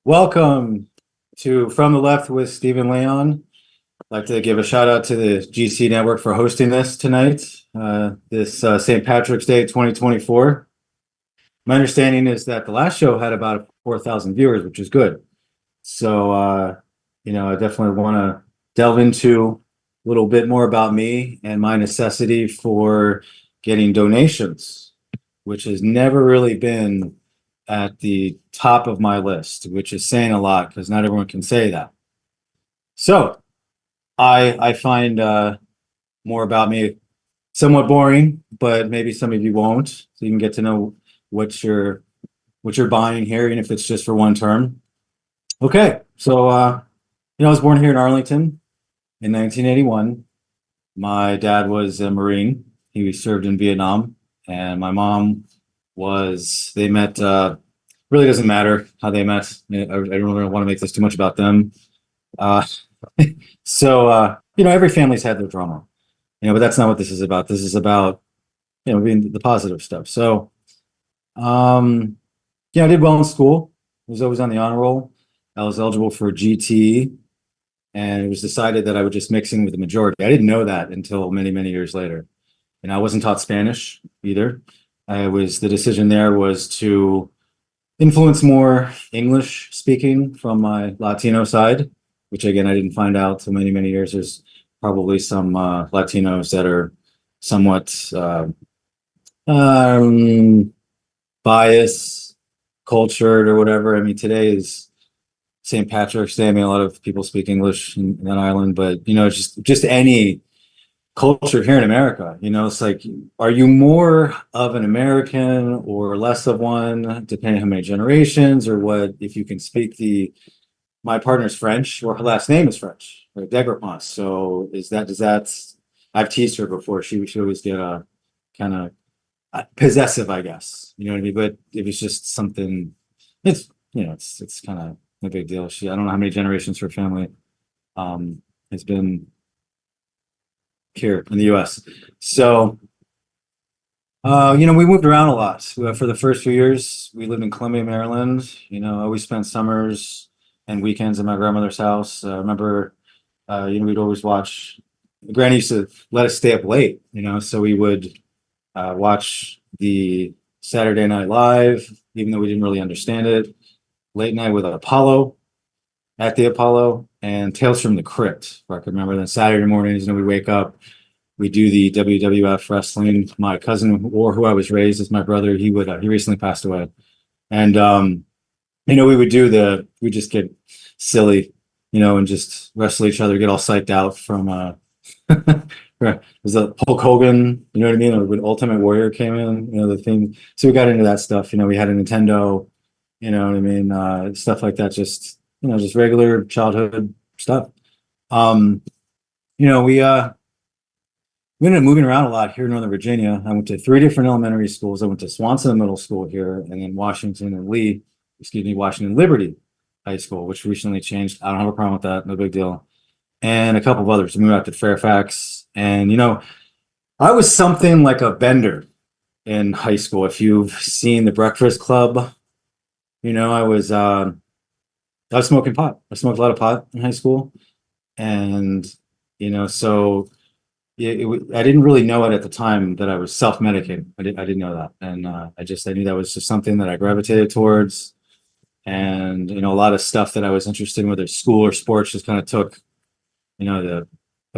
Welcome to From the Left with Stephen Leon. I'd like to give a shout out to the GC Network for hosting this tonight, this St. Patrick's Day 2024. My understanding is that the last show had about 4,000 viewers, which is good. So, I definitely want to delve into a little bit more about me and my necessity for getting donations, which has never really been at the top of my list, which is saying a lot because not everyone can say that. So I find more about me somewhat boring, but maybe some of you won't. So you can get to know what you're buying here, even if it's just for one term. Okay, so I was born here in Arlington in 1981. My dad was a Marine. He served in Vietnam, and my mom they met. Really doesn't matter how they met. I don't really want to make this too much about them. Uh, every family's had their drama, but that's not what this is about. This is about, being the positive stuff. So, I did well in school. I was always on the honor roll. I was eligible for GT, and it was decided that I would just mix in with the majority. I didn't know that until many, many years later. And I wasn't taught Spanish either. The decision there was to influence more English speaking from my Latino side, which again, I didn't find out till many, many years. There's probably some Latinos that are somewhat biased, cultured, or whatever. I mean, today is St. Patrick's Day. I mean, a lot of people speak English in that island, but just any culture here in America, it's like, are you more of an American or less of one, depending on how many generations or what? If you can speak my partner's French, or her last name is French, or Degrapont. So I've teased her before. She always get a kind of possessive, I guess. You know what I mean? But it was just something. It's kind of no big deal. I don't know how many generations her family has been here in the US. So, we moved around a lot. For the first few years, we lived in Columbia, Maryland. I always spent summers and weekends at my grandmother's house. I remember, we'd always watch. Granny used to let us stay up late, so we would watch the Saturday Night Live, even though we didn't really understand it. Late night with Apollo, at the Apollo, and Tales from the Crypt. I can remember. Then Saturday mornings, we wake up, we do the WWF wrestling. My cousin, or who I was raised as my brother, he recently passed away, and we just get silly, and just wrestle each other, get all psyched out from it was a Hulk Hogan, you know what I mean? Or when Ultimate Warrior came in, the theme. So we got into that stuff. We had a Nintendo, you know what I mean? Stuff like that, just regular childhood stuff. We ended up moving around a lot here in Northern Virginia. I went to 3 different elementary schools. I went to Swanson Middle School here, and then Washington Liberty High School, which recently changed. I don't have a problem with that. No big deal. And a couple of others. We moved out to Fairfax. And, I was something like a bender in high school. If you've seen The Breakfast Club, I was smoking pot. I smoked a lot of pot in high school. And, so I didn't really know it at the time that I was self-medicating. I didn't know that. And I knew that was just something that I gravitated towards. And, a lot of stuff that I was interested in, whether it's school or sports, just kind of took, the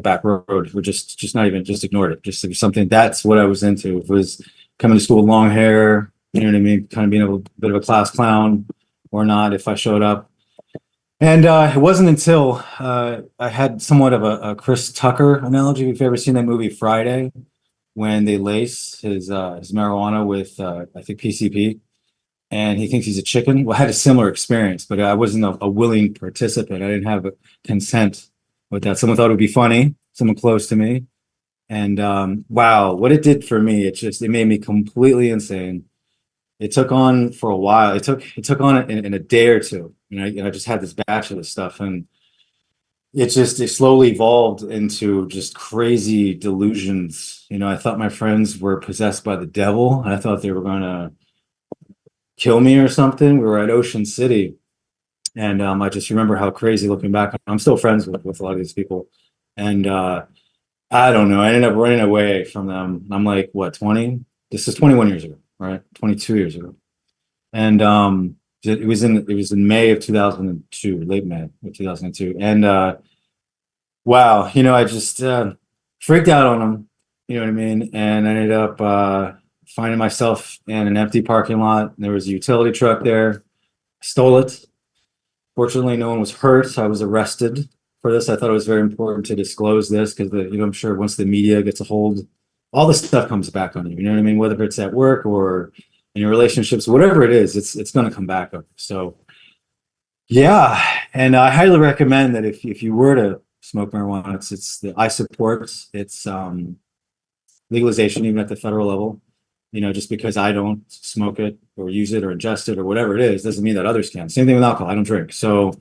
back road, or just not even, just ignored it. Just something, that's what I was into. It was coming to school with long hair, you know what I mean? Kind of being a bit of a class clown or not if I showed up. And it wasn't until I had somewhat of a Chris Tucker analogy. If you've ever seen that movie Friday, when they lace his marijuana with I think PCP, and he thinks he's a chicken. Well, I had a similar experience, but I wasn't a willing participant. I didn't have a consent with that. Someone thought it would be funny, someone close to me, and wow, what it did for me! It made me completely insane. It took on for a while. It took on in a day or two. I just had this batch of this stuff, and it slowly evolved into just crazy delusions. I thought my friends were possessed by the devil. I thought they were gonna kill me or something. We were at Ocean City, And I just remember how crazy looking back. I'm still friends with a lot of these people. And I don't know. I ended up running away from them. I'm like, what, 20? This is 21 years ago, right? 22 years ago. And it was in May of 2002, late May of 2002. And wow, I just freaked out on them, you know what I mean? And I ended up finding myself in an empty parking lot. There was a utility truck there. Stole it. Fortunately, no one was hurt. I was arrested for this. I thought it was very important to disclose this because I'm sure once the media gets a hold, all this stuff comes back on you. You know what I mean? Whether it's at work or in your relationships, whatever it is, it's going to come back up. So yeah, and I highly recommend that if you were to smoke marijuana, I support its legalization even at the federal level. Just because I don't smoke it or use it or ingest it or whatever it is, doesn't mean that others can. Same thing with alcohol. I don't drink. So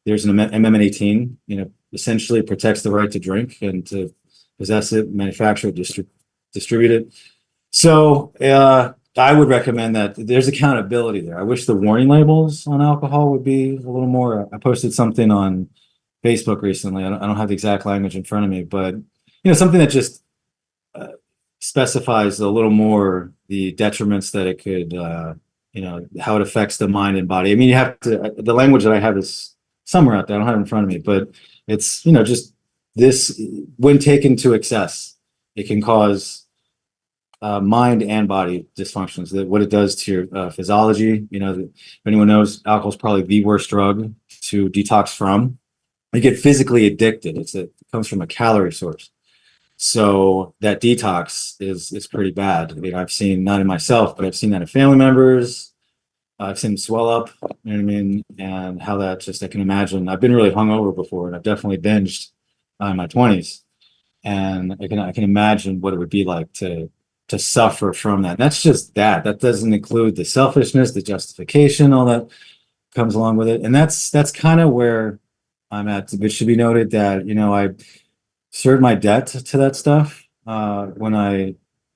there's an Amendment 18, essentially protects the right to drink and to possess it, manufacture it, distribute it. So I would recommend that there's accountability there. I wish the warning labels on alcohol would be a little more. I posted something on Facebook recently. I don't have the exact language in front of me, but something that just uh, specifies a little more the detriments that it could, how it affects the mind and body. I mean, you have to, the language that I have is somewhere out there. I don't have it in front of me, but it's, just this, when taken to excess, it can cause mind and body dysfunctions. That what it does to your physiology. If anyone knows, alcohol is probably the worst drug to detox from. You get physically addicted. It comes from a calorie source. So that detox is pretty bad. I've seen not in myself, but I've seen that in family members. I've seen them swell up, you know what I mean, and how that just I can imagine. I've been really hungover before, and I've definitely binged in my 20s, and I can imagine what it would be like to suffer from that. And that's just that. That doesn't include the selfishness, the justification, all that comes along with it. And that's kind of where I'm at. It should be noted that I served my debt to that stuff. When I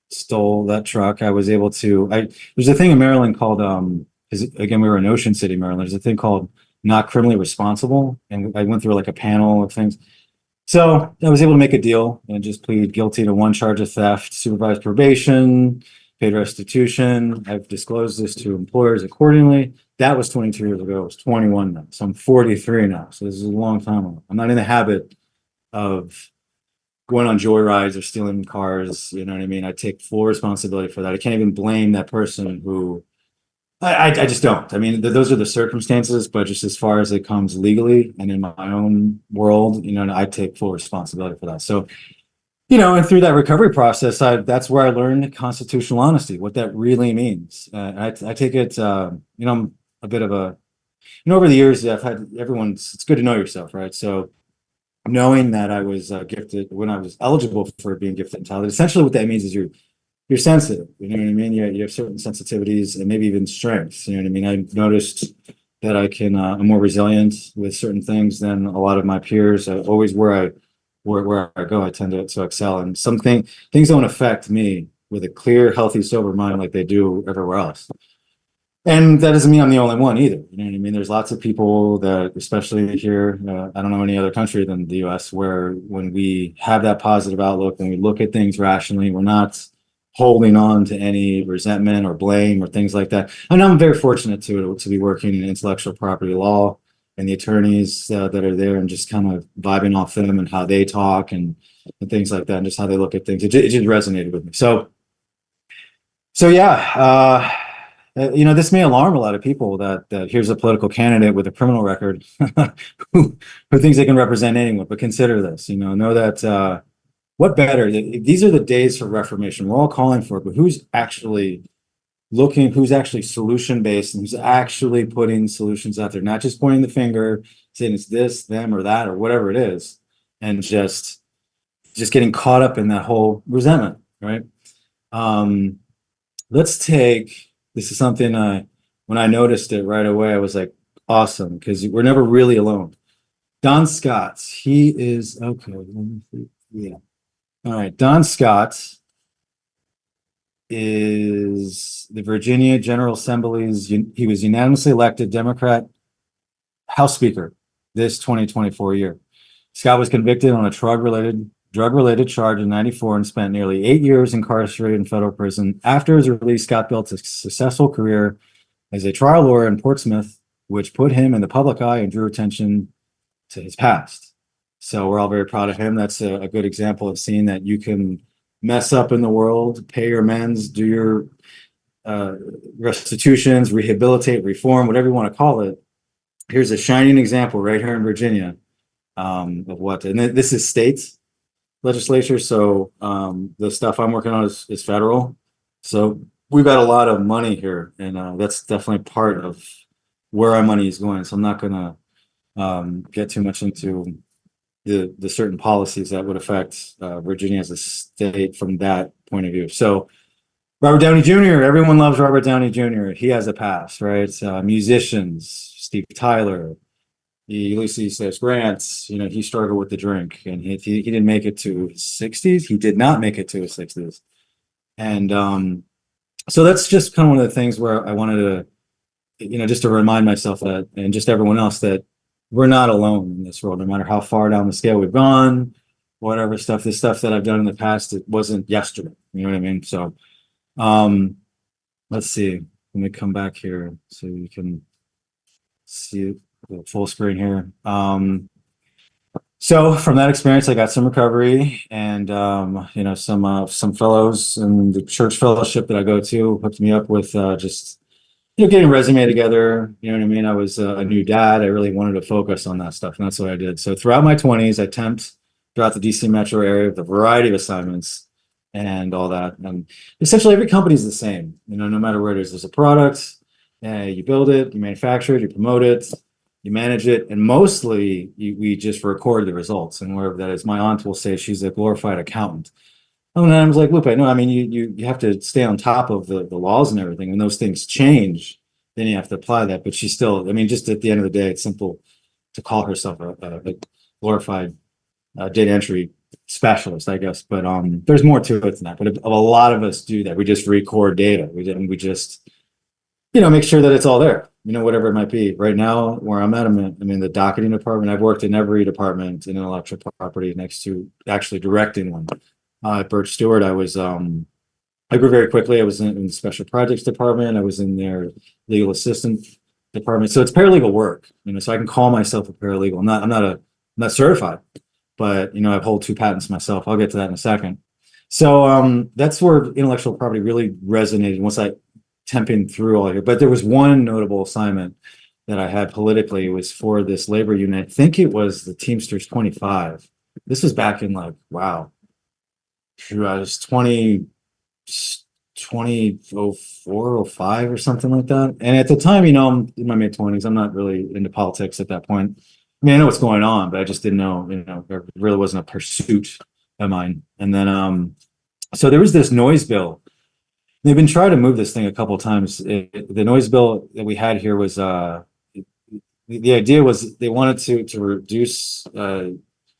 stole that truck, I was able to. There's a thing in Maryland called because again we were in Ocean City, Maryland. There's a thing called not criminally responsible, and I went through like a panel of things. So I was able to make a deal and just plead guilty to one charge of theft, supervised probation, paid restitution. I've disclosed this to employers accordingly. That was 22 years ago. I was 21 now, so I'm 43 now. So this is a long time ago. I'm not in the habit of going on joyrides or stealing cars. You know what I mean? I take full responsibility for that. I can't even blame that person who I just don't. I mean, those are the circumstances, but just as far as it comes legally and in my own world, I take full responsibility for that. So, and through that recovery process, that's where I learned constitutional honesty, what that really means. I take it, I'm a bit of a, over the years, I've had it's good to know yourself, right? So knowing that I was gifted when I was eligible for being gifted and talented, essentially what that means is you're sensitive. You know what I mean? You have certain sensitivities and maybe even strengths. You know what I mean? I noticed that I'm more resilient with certain things than a lot of my peers. Always where I go, I tend to excel. And things don't affect me with a clear, healthy, sober mind like they do everywhere else. And that doesn't mean I'm the only one either. You know what I mean? There's lots of people that, especially here, I don't know any other country than the US, where when we have that positive outlook and we look at things rationally, we're not holding on to any resentment or blame or things like that. And I'm very fortunate to be working in intellectual property law and the attorneys that are there and just kind of vibing off them and how they talk and things like that and just how they look at things. It just resonated with me. So yeah, this may alarm a lot of people that here's a political candidate with a criminal record who thinks they can represent anyone. But consider this, know that what better? These are the days for reformation. We're all calling for it, but who's actually looking? Who's actually solution based and who's actually putting solutions out there? Not just pointing the finger, saying it's this, them, or that, or whatever it is, and just getting caught up in that whole resentment, right? Um, let's take this is something when I noticed it right away, I was like, awesome, because we're never really alone. Don Scott, he is okay. Let me see. Yeah. All right. Don Scott is the Virginia General Assembly's, he was unanimously elected Democrat House Speaker this 2024 year. Scott was convicted on a drug-related charge in 94 and spent nearly 8 years incarcerated in federal prison. After his release, Scott built a successful career as a trial lawyer in Portsmouth, which put him in the public eye and drew attention to his past. So we're all very proud of him. That's a good example of seeing that you can mess up in the world, pay your amends, do your restitutions, rehabilitate, reform, whatever you want to call it. Here's a shining example right here in Virginia of what, and this is state legislature. So the stuff I'm working on is federal. So we've got a lot of money here, and that's definitely part of where our money is going. So I'm not going to get too much into the certain policies that would affect Virginia as a state from that point of view. So Robert Downey Jr., everyone loves Robert Downey Jr. He has a past, right? Musicians, Steve Tyler, Ulysses S. Grant, he struggled with the drink, and he didn't make it to his 60s. He did not make it to his 60s. And so that's just kind of one of the things where I wanted to, just to remind myself that, and just everyone else, that we're not alone in this world, no matter how far down the scale we've gone, whatever stuff, the stuff that I've done in the past, it wasn't yesterday. You know what I mean? So let's see. Let me come back here so you can see the full screen here. So from that experience, I got some recovery, and some fellows in the church fellowship that I go to hooked me up with just getting a resume together. You know what I mean? I was a new dad. I really wanted to focus on that stuff, and that's what I did. So throughout my 20s, I temped throughout the DC metro area with a variety of assignments and all that. And essentially every company is the same, no matter where it is. There's a product, you build it, you manufacture it, you promote it, you manage it, and mostly we just record the results. And wherever that is, my aunt will say she's a glorified accountant. And I was like, Lupe, no, I mean, you have to stay on top of the laws and everything. When those things change, then you have to apply that. But she's still, I mean, just at the end of the day, it's simple to call herself a glorified data entry specialist, I guess. But there's more to it than that. But a lot of us do that. We just record data. We just, make sure that it's all there, whatever it might be. Right now, where I'm at, I'm in the docketing department. I've worked in every department in intellectual property next to actually directing one. At Birch Stewart, I grew very quickly. I was in the special projects department. I was in their legal assistant department. So it's paralegal work, so I can call myself a paralegal. I'm not certified, but I hold 2 patents myself. I'll get to that in a second. So that's where intellectual property really resonated once I temping through all here. But there was one notable assignment that I had politically. It was for this labor union. I think it was the Teamsters 25. This was back in wow. I was 2004, 05 or something like that. And at the time, I'm in my mid-20s. I'm not really into politics at that point. I mean, I know what's going on, but I just didn't know, it really wasn't a pursuit of mine. And then, so there was this noise bill. They've been trying to move this thing a couple of times. The noise bill that we had here was, the idea was they wanted to reduce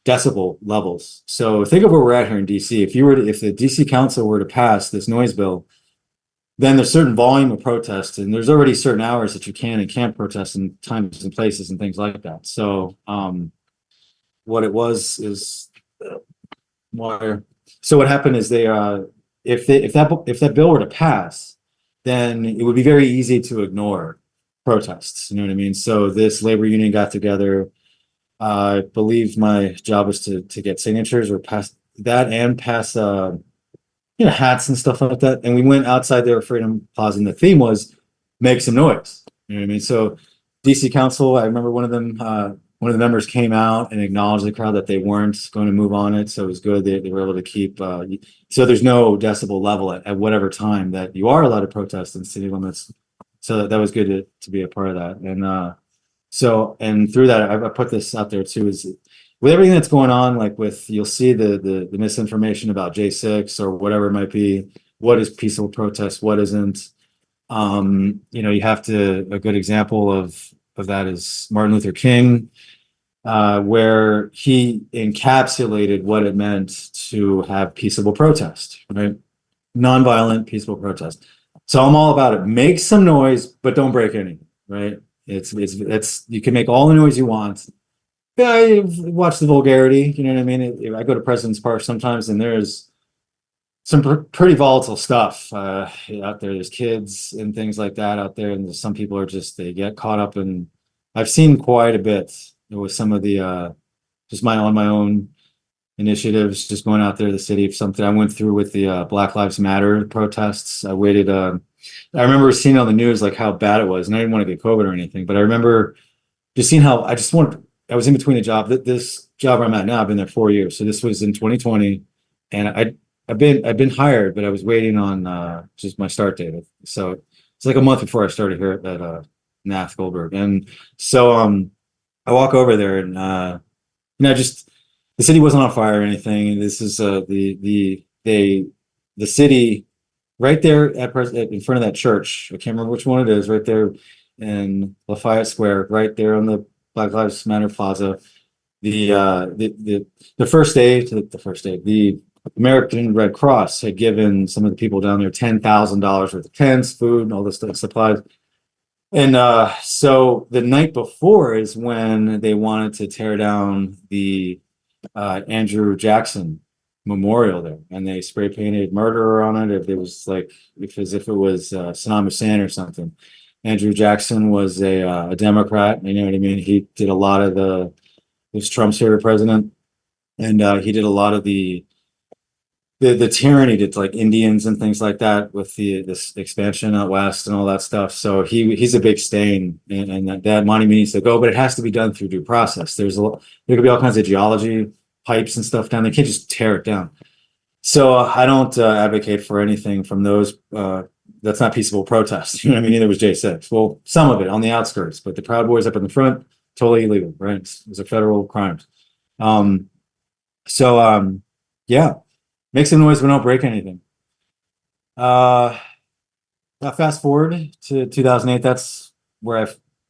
decibel levels. So think of where we're at here in DC. If the DC council were to pass this noise bill, then there's certain volume of protest, and there's already certain hours that you can and can't protest, and times and places and things like that. So what it was is so what happened is they if that bill were to pass, then it would be very easy to ignore protests. You know what I mean? So this labor union got together. I believe my job was to get signatures or pass that and pass hats and stuff like that. And we went outside their Freedom Plaza, and the theme was make some noise. You know what I mean? So DC Council, I remember one of the members came out and acknowledged the crowd that they weren't going to move on it. So it was good. They were able to keep, so there's no decibel level at whatever time that you are allowed to protest in city limits. So that was good to be a part of that. And and through that, I put this out there too, is with everything that's going on, you'll see the misinformation about J6 or whatever it might be. What is peaceful protest? What isn't? You have a good example of that is Martin Luther King, where he encapsulated what it meant to have peaceable protest, right? Nonviolent, peaceful protest. So I'm all about it. Make some noise, but don't break anything, right? It's you can make all the noise you want. Yeah, I watch the vulgarity, you know what I mean? I go to President's Park sometimes and there's some pretty volatile stuff out there. There's kids and things like that out there, and some people are just they get caught up in. I've seen quite a bit with some of the just my own initiatives, just going out there to the city. If something I went through with the Black Lives Matter protests, I waited. I remember seeing on the news like how bad it was, and I didn't want to get COVID or anything, but I remember just seeing how I just wanted. I was in between a job. This job I'm at now, I've been there 4 years, so this was in 2020, and I've been hired, but I was waiting on just my start date. So it's like a month before I started here at Nath Goldberg, and so I walk over there and just the city wasn't on fire or anything. This is the city right there in front of that church. I can't remember which one it is. Right there in Lafayette Square, right there on the Black Lives Matter Plaza. The first day to the first day, the American Red Cross had given some of the people down there $10,000 worth of tents, food, and all this stuff, supplies. And so the night before is when they wanted to tear down the Andrew Jackson memorial there, and they spray painted murderer on it. If it was like, as if it was Saddam Hussein or something. Andrew Jackson was a Democrat. You know what I mean? He did a lot of he was Trump's favorite president, and he did a lot of the tyranny to like Indians and things like that with this expansion out west and all that stuff. So he's a big stain, and that monument needs to go, but it has to be done through due process. There could be all kinds of geology pipes and stuff down. They can't just tear it down. So I don't advocate for anything from those. That's not peaceable protest. You know what I mean? Neither was J6. Well, some of it on the outskirts, but the Proud Boys up in the front, totally illegal, right? It was a federal crime. Yeah. Make some noise, but don't break anything. Fast forward to 2008. That's where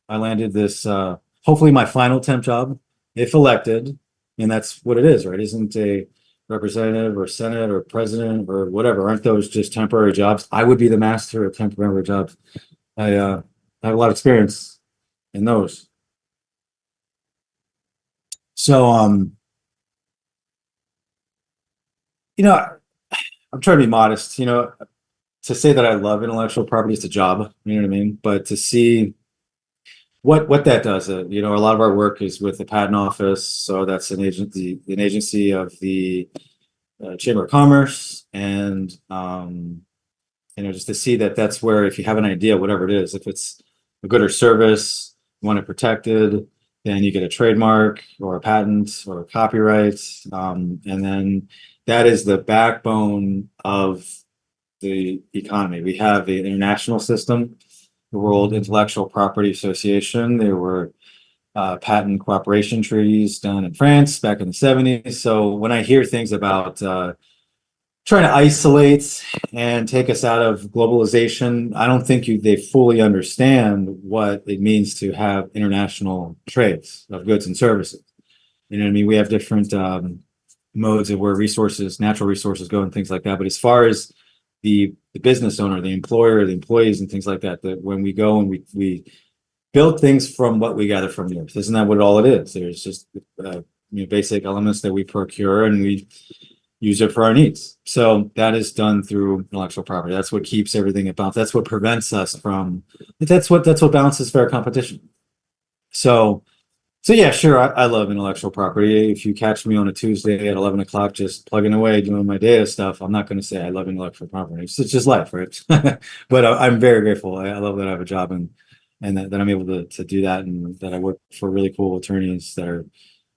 I landed this. Hopefully, my final temp job, if elected, and that's what it is, right? Isn't a representative or senate or president or whatever? Aren't those just temporary jobs? I would be the master of temporary jobs. I have a lot of experience in those. So I'm trying to be modest, to say that I love intellectual property is a job, you know what I mean? But to see what that does, a lot of our work is with the patent office. So that's an agency of the Chamber of Commerce. And, just to see that's where, if you have an idea, whatever it is, if it's a good or service, you want it protected, then you get a trademark or a patent or a copyright. And then that is the backbone of the economy. We have the international system, the World Intellectual Property Association. There were patent cooperation treaties done in France back in the 70s. So when I hear things about trying to isolate and take us out of globalization, I don't think they fully understand what it means to have international trades of goods and services. You know what I mean? We have different modes of where natural resources go and things like that. But as far as the business owner, the employer, the employees and things like that when we go and we build things from what we gather from the earth. Isn't that what all it is? There's just basic elements that we procure and we use it for our needs. So that is done through intellectual property. That's what keeps everything at balance. That's what prevents us from, that's what balances fair competition. So yeah, sure. I love intellectual property. If you catch me on a Tuesday at 11 o'clock, just plugging away, doing my data stuff, I'm not going to say I love intellectual property. It's just life, right? But I'm very grateful. I love that I have a job and that I'm able to do that, and that I work for really cool attorneys that are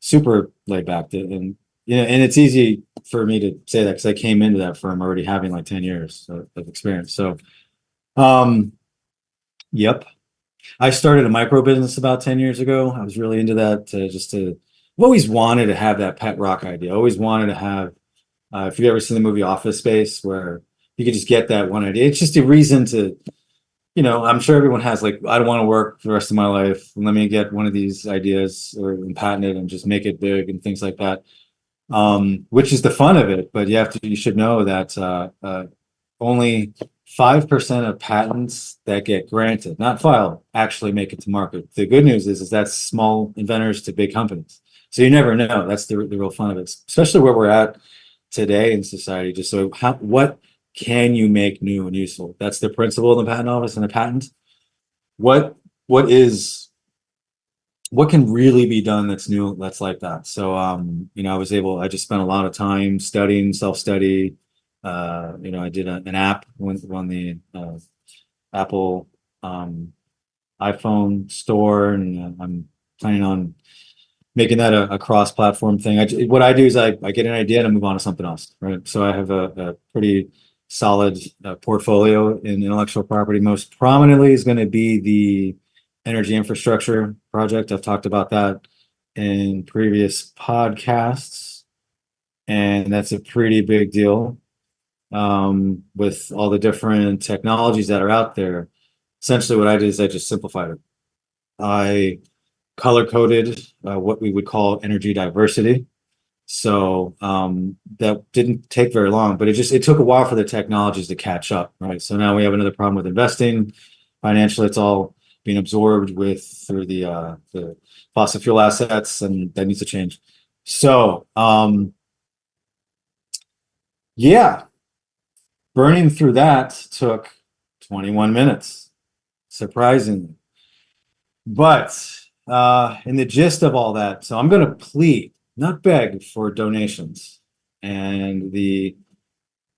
super laid back. And it's easy for me to say that because I came into that firm already having like 10 years of experience. So, yep. I started a micro business about 10 years ago. I was really into that I've always wanted to have that pet rock idea. I always wanted to have, if you've ever seen the movie Office Space, where you could just get that one idea. It's just a reason to, I'm sure everyone has like, I don't want to work for the rest of my life. Let me get one of these ideas and patent it and just make it big and things like that. Which is the fun of it. But you should know that only 5% of patents that get granted, not filed, actually make it to market. The good news is that's small inventors to big companies. So you never know. That's the real fun of it, especially where we're at today in society. Just so what can you make new and useful? That's the principle in the patent office and the patent. What what is what can really be done that's new, that's like that. So I just spent a lot of time studying, self-study. I did an app when the Apple iPhone store, and I'm planning on making that a cross-platform thing. What I do is I get an idea and I move on to something else, right? So I have a pretty solid portfolio in intellectual property. Most prominently is going to be the energy infrastructure project. I've talked about that in previous podcasts, and that's a pretty big deal with all the different technologies that are out there. Essentially, what I did is I just simplified it. I color coded what we would call energy diversity. So that didn't take very long, but it took a while for the technologies to catch up, right? So now we have another problem with investing. Financially, it's all being absorbed through the fossil fuel assets, and that needs to change. So yeah, burning through that took 21 minutes, surprisingly. But in the gist of all that, so I'm going to plead, not beg, for donations and the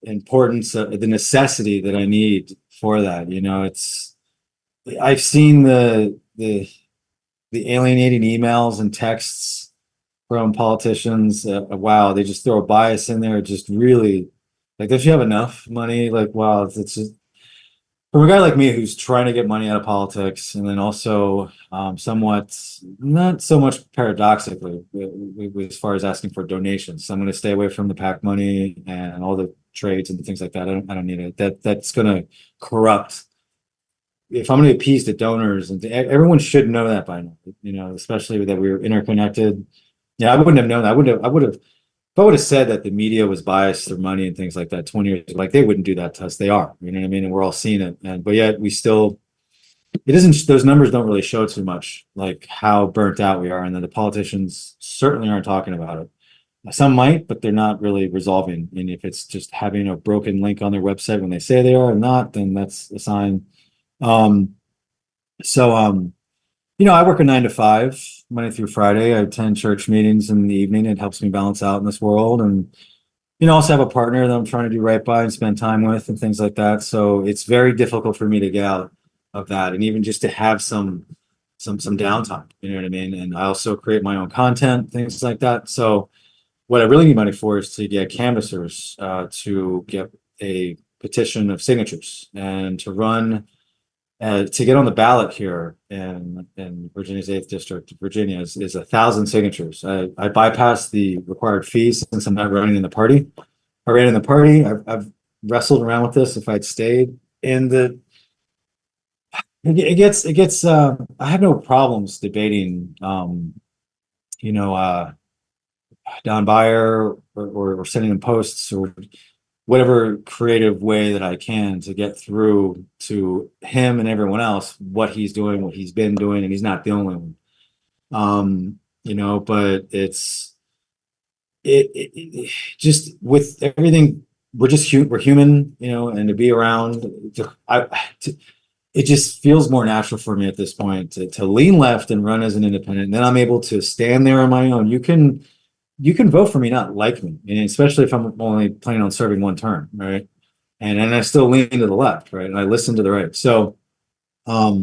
importance of the necessity that I need for that. I've seen the alienating emails and texts from politicians. Wow, they just throw a bias in there. Just really, like, don't you have enough money? Like, wow, it's just from a guy like me who's trying to get money out of politics, and then also somewhat, not so much paradoxically, as far as asking for donations. So I'm going to stay away from the PAC money and all the trades and things like that. I don't need it. That's going to corrupt. If I'm going to appease the donors, and everyone should know that by now, especially that we're interconnected. Yeah, I wouldn't have known that. I would have, if I would have said that the media was biased through money and things like that 20 years ago, like, they wouldn't do that to us. They are, you know what I mean? And we're all seeing it. But yet we still, it isn't, those numbers don't really show too much, like how burnt out we are. And then the politicians certainly aren't talking about it. Some might, but they're not really resolving. And if it's just having a broken link on their website when they say they are or not, then that's a sign. Um, so, I work a 9 to 5, Monday through Friday. I attend church meetings in the evening. It helps me balance out in this world. And, also have a partner that I'm trying to do right by and spend time with and things like that. So it's very difficult for me to get out of that. And even just to have some downtime, you know what I mean? And I also create my own content, things like that. So what I really need money for is to get canvassers to get a petition of signatures and to run to get on the ballot here in Virginia's 8th district. Virginia is 1,000 signatures. I bypassed the required fees since I'm not running in the party. I ran in the party. I've wrestled around with this. If I'd stayed in it gets I have no problems debating Don Beyer or sending him posts or whatever creative way that I can to get through to him and everyone else what he's doing, what he's been doing, and he's not the only one. But it just with everything, we're human, and to be around, it just feels more natural for me at this point to lean left and run as an independent. And then I'm able to stand there on my own. You can vote for me, not like me, and especially if I'm only planning on serving one term, right? And I still lean to the left, right? And I listen to the right. So now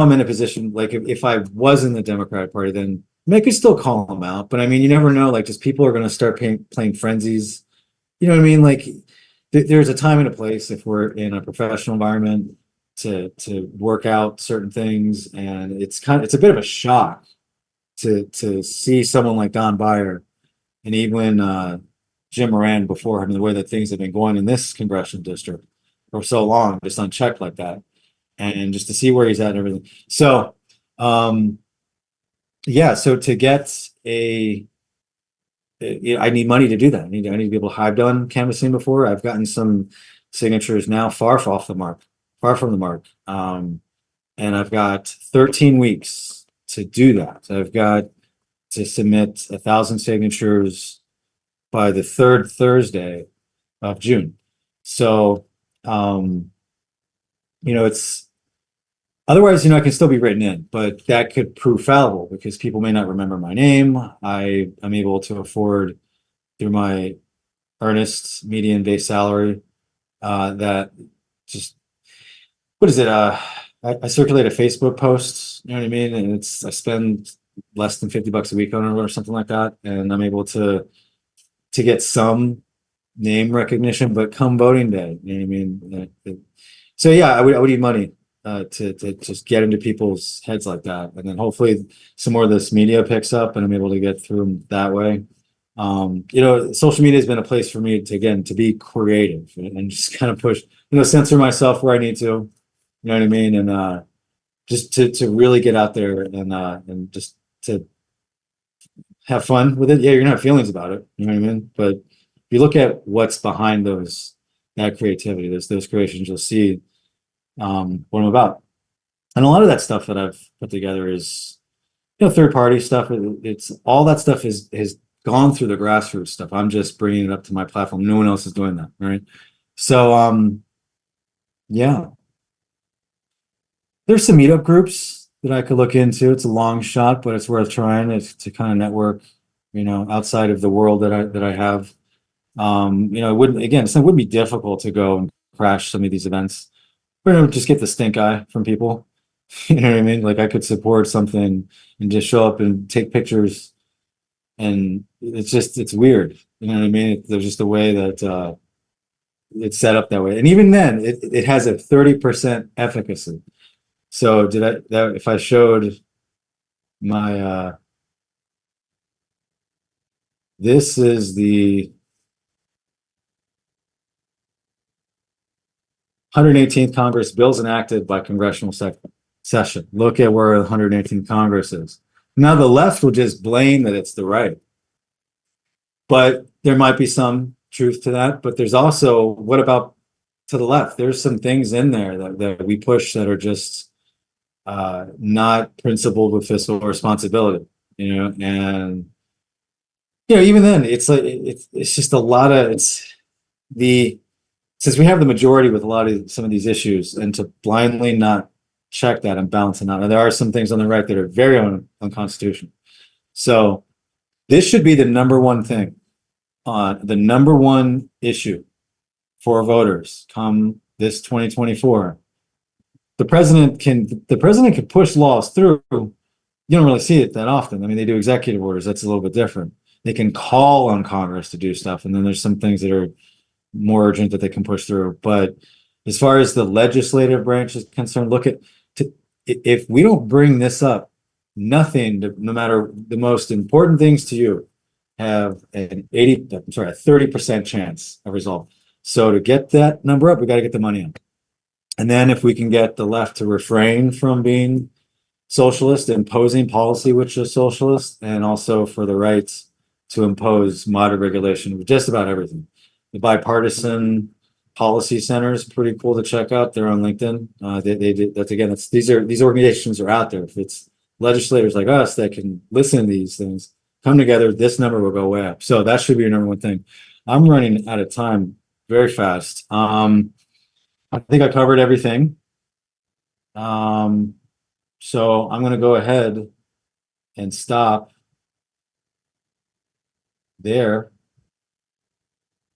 I'm in a position, like, if I was in the Democratic Party, then I could still call them out. But I mean, you never know. Like, just people are going to start playing frenzies. You know what I mean? Like, there's a time and a place if we're in a professional environment to work out certain things, and it's a bit of a shock to see someone like Don Beyer and even Jim Moran before him, the way that things have been going in this congressional district for so long, just unchecked like that, and just to see where he's at and everything. So, so to get I need money to do that. I need to be able to. I've done canvassing before. I've gotten some signatures now, far off the mark, far from the mark. And I've got 13 weeks to do that. I've got to submit 1,000 signatures by the third Thursday of June. So, it's otherwise, I can still be written in, but that could prove fallible because people may not remember my name. I am able to afford through my earnest median base salary, that just, what is it? I circulate a Facebook post, you know what I mean? And I spend less than $50 a week on it or something like that. And I'm able to get some name recognition, but come voting day, you know what I mean? So yeah, I would need money to just get into people's heads like that. And then hopefully some more of this media picks up and I'm able to get through them that way. Social media has been a place for me to be creative and just kind of push, censor myself where I need to, you know what I mean? And just to really get out there and just to have fun with it. Yeah, you're gonna have feelings about it, you know what I mean? But if you look at what's behind that creativity, those creations, you'll see what I'm about. And a lot of that stuff that I've put together is, third party stuff. It's all that stuff has gone through the grassroots stuff. I'm just bringing it up to my platform. No one else is doing that, right? So, yeah, there's some meetup groups that I could look into. It's a long shot, but it's worth trying. It's to kind of network, outside of the world that I have. It wouldn't be difficult to go and crash some of these events. Or just get the stink eye from people. You know what I mean? Like I could support something and just show up and take pictures, and it's weird. You know what I mean? There's just a way that it's set up that way, and even then, it has a 30% efficacy. So if I showed my this is the 118th Congress, bills enacted by congressional session. Look at where the 118th Congress is. Now the left will just blame that it's the right, but there might be some truth to that. But there's also, what about to the left? There's some things in there that we push that are just not principled with fiscal responsibility, and even then it's like it's just a lot of since we have the majority with a lot of some of these issues, and to blindly not check that and balance it out. And there are some things on the right that are very unconstitutional. So this should be the number one thing, the number one issue for voters come this 2024. The president can push laws through. You don't really see it that often. I mean, they do executive orders. That's a little bit different. They can call on Congress to do stuff. And then there's some things that are more urgent that they can push through. But as far as the legislative branch is concerned, if we don't bring this up, nothing, no matter the most important things to you, have a 30% chance of resolve. So to get that number up, we got to get the money in. And then if we can get the left to refrain from being socialist, imposing policy which is socialist, and also for the right to impose moderate regulation with just about everything. The Bipartisan Policy Center is pretty cool to check out. They're on LinkedIn. These organizations are out there. If it's legislators like us that can listen to these things, come together, this number will go way up. So that should be your number one thing. I'm running out of time very fast. I think I covered everything. So I'm going to go ahead and stop there.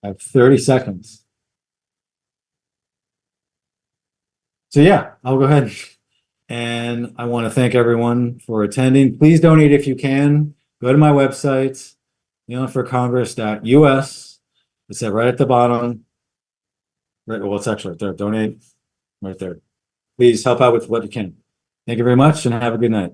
I have 30 seconds. So yeah, I'll go ahead. And I want to thank everyone for attending. Please donate if you can. Go to my website, kneelingforcongress.us. It's right at the bottom. Right, well, it's actually right there. Donate right there. Please help out with what you can. Thank you very much and have a good night.